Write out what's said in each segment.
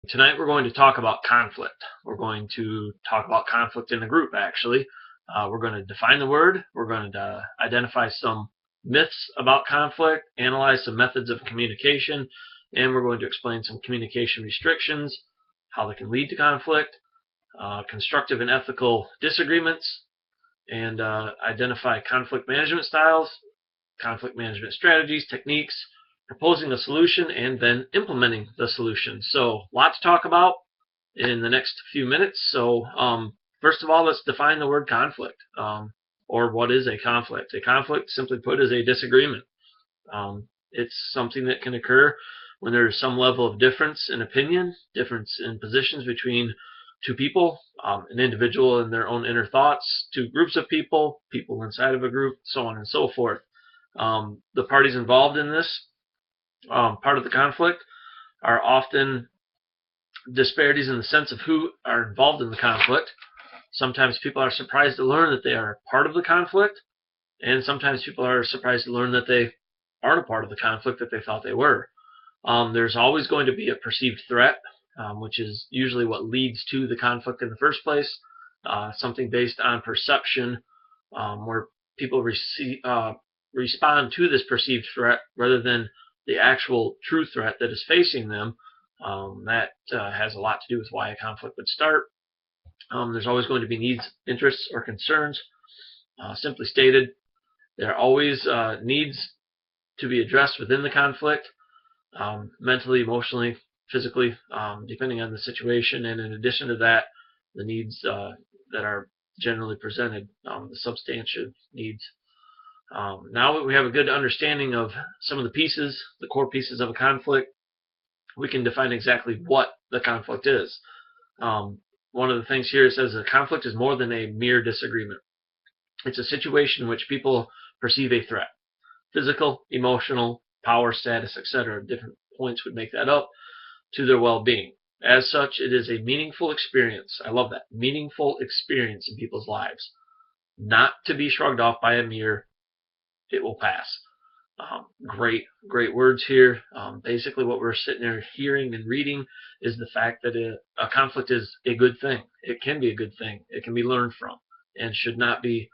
Tonight we're going to talk about conflict. We're going to talk about conflict in a group, actually. We're going to define the word. We're going to identify some myths about conflict, analyze some methods of communication, and we're going to explain some communication restrictions, how they can lead to conflict, constructive and ethical disagreements, and identify conflict management styles, conflict management strategies, techniques, proposing a solution, and then implementing the solution. So, a lot to talk about in the next few minutes. So, first of all, let's define the word conflict, or what is a conflict. A conflict, simply put, is a disagreement. It's something that can occur when there's some level of difference in opinion, difference in positions between two people, an individual and their own inner thoughts, two groups of people, people inside of a group, so on and so forth. The parties involved in this part of the conflict are often disparities in the sense of who are involved in the conflict. Sometimes people are surprised to learn that they are part of the conflict, and sometimes people are surprised to learn that they aren't a part of the conflict that they thought they were. There's always going to be a perceived threat, which is usually what leads to the conflict in the first place. Something based on perception, where people respond to this perceived threat rather than the actual true threat that is facing them. That has a lot to do with why a conflict would start. There's always going to be needs, interests, or concerns. Simply stated, there are always needs to be addressed within the conflict, mentally, emotionally, physically, depending on the situation. And in addition to that, the needs that are generally presented, the substantive needs. Now that we have a good understanding of some of the pieces, the core pieces of a conflict, we can define exactly what the conflict is. One of the things here says a conflict is more than a mere disagreement. It's a situation in which people perceive a threat. Physical, emotional, power, status, etc. Different points would make that up to their well-being. As such, it is a meaningful experience. I love that. Meaningful experience in people's lives. Not to be shrugged off by a mere, it will pass. Great words here. Basically, what we're sitting there hearing and reading is the fact that a conflict is a good thing. It can be a good thing. It can be learned from and should not be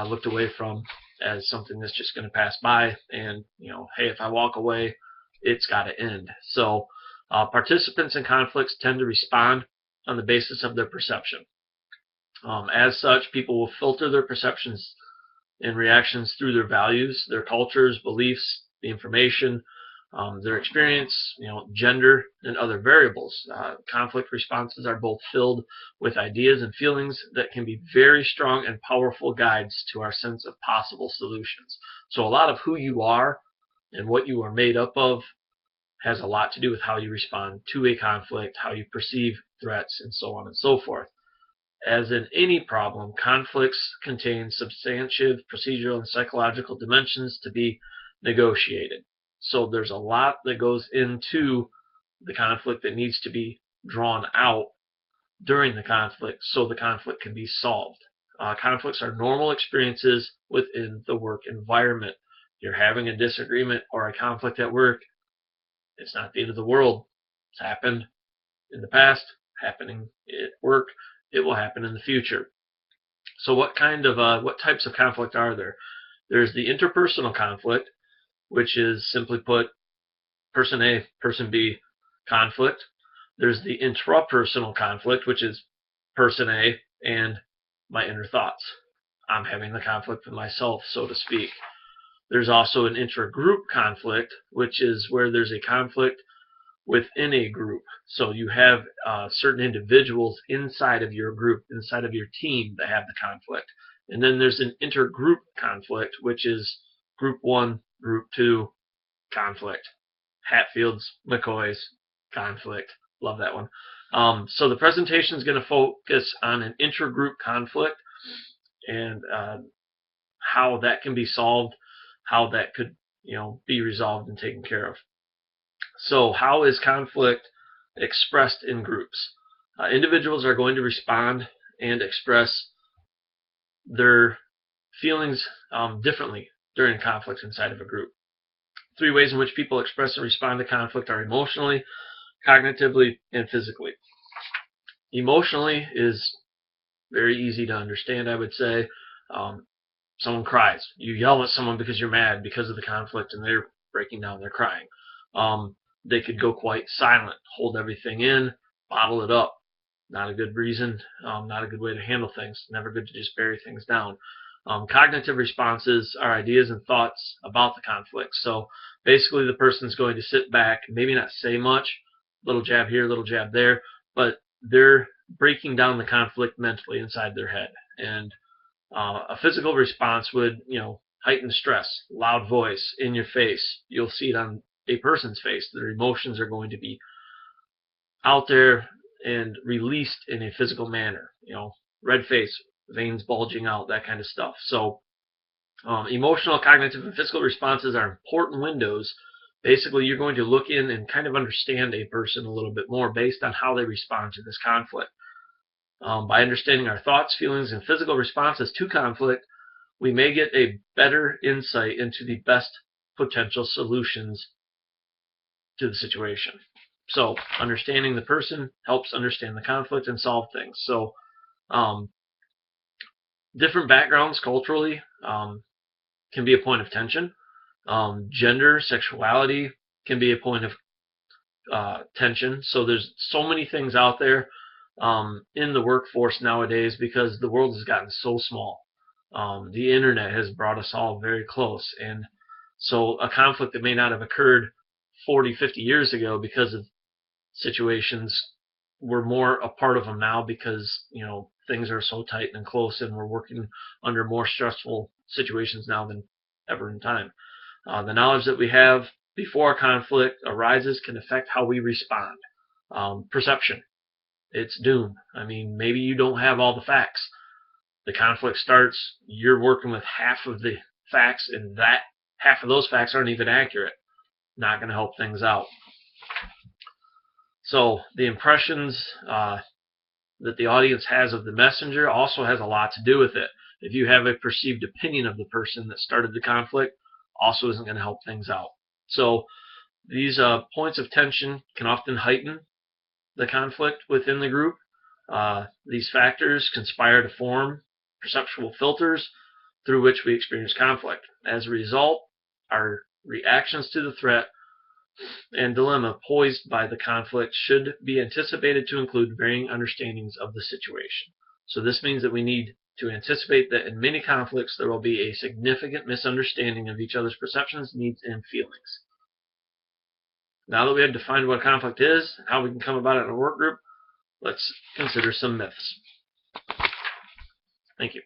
looked away from as something that's just going to pass by and, hey, if I walk away, it's got to end. So participants in conflicts tend to respond on the basis of their perception. As such, people will filter their perceptions and reactions through their values, their cultures, beliefs, the information, their experience, gender, and other variables. Conflict responses are both filled with ideas and feelings that can be very strong and powerful guides to our sense of possible solutions. So a lot of who you are and what you are made up of has a lot to do with how you respond to a conflict, how you perceive threats, and so on and so forth. As in any problem, conflicts contain substantive procedural and psychological dimensions to be negotiated. So there's a lot that goes into the conflict that needs to be drawn out during the conflict so the conflict can be solved. Conflicts are normal experiences within the work environment. You're having a disagreement or a conflict at work, it's not the end of the world. It's happened in the past, happening at work. It will happen in the future. So what types of conflict are there? There's the interpersonal conflict, which is simply put, person A, person B conflict. There's the intrapersonal conflict, which is person A and my inner thoughts. I'm having the conflict with myself, so to speak. There's also an intragroup conflict, which is where there's a conflict within a group. So you have certain individuals inside of your group, inside of your team that have the conflict. And then there's an intergroup conflict, which is group 1, group 2 conflict. Hatfield's, McCoy's conflict. Love that one. So the presentation is going to focus on an intergroup conflict and how that can be solved, how that could be resolved and taken care of. So how is conflict expressed in groups? Individuals are going to respond and express their feelings differently during conflicts inside of a group. 3 ways in which people express and respond to conflict are emotionally, cognitively and physically. Emotionally is very easy to understand, I would say. Someone cries. You yell at someone because you're mad because of the conflict and they're breaking down, they're crying. They could go quite silent, hold everything in, bottle it up. Not a good reason, not a good way to handle things. Never good to just bury things down. Cognitive responses are ideas and thoughts about the conflict. So basically, the person's going to sit back, maybe not say much, little jab here, little jab there, but they're breaking down the conflict mentally inside their head. And a physical response would, heighten stress, loud voice, in your face. You'll see it on a person's face. Their emotions are going to be out there and released in a physical manner. Red face, veins bulging out, that kind of stuff. So emotional, cognitive, and physical responses are important windows. Basically, you're going to look in and kind of understand a person a little bit more based on how they respond to this conflict. By understanding our thoughts, feelings, and physical responses to conflict, we may get a better insight into the best potential solutions to the situation. So understanding the person helps understand the conflict and solve things. So different backgrounds culturally can be a point of tension. Gender, sexuality can be a point of tension. So there's so many things out there in the workforce nowadays because the world has gotten so small. The internet has brought us all very close. And so a conflict that may not have occurred 40, 50 years ago because of situations, we're more a part of them now because, things are so tight and close and we're working under more stressful situations now than ever in time. The knowledge that we have before a conflict arises can affect how we respond. Perception. It's doom. I mean, maybe you don't have all the facts. The conflict starts, you're working with half of the facts, and that half of those facts aren't even accurate. Not going to help things out. So the impressions that the audience has of the messenger also has a lot to do with it. If you have a perceived opinion of the person that started the conflict, also isn't going to help things out. So these points of tension can often heighten the conflict within the group. These factors conspire to form perceptual filters through which we experience conflict. As a result, our reactions to the threat and dilemma posed by the conflict should be anticipated to include varying understandings of the situation. So this means that we need to anticipate that in many conflicts there will be a significant misunderstanding of each other's perceptions, needs, and feelings. Now that we have defined what a conflict is, how we can come about it in a work group, let's consider some myths. Thank you.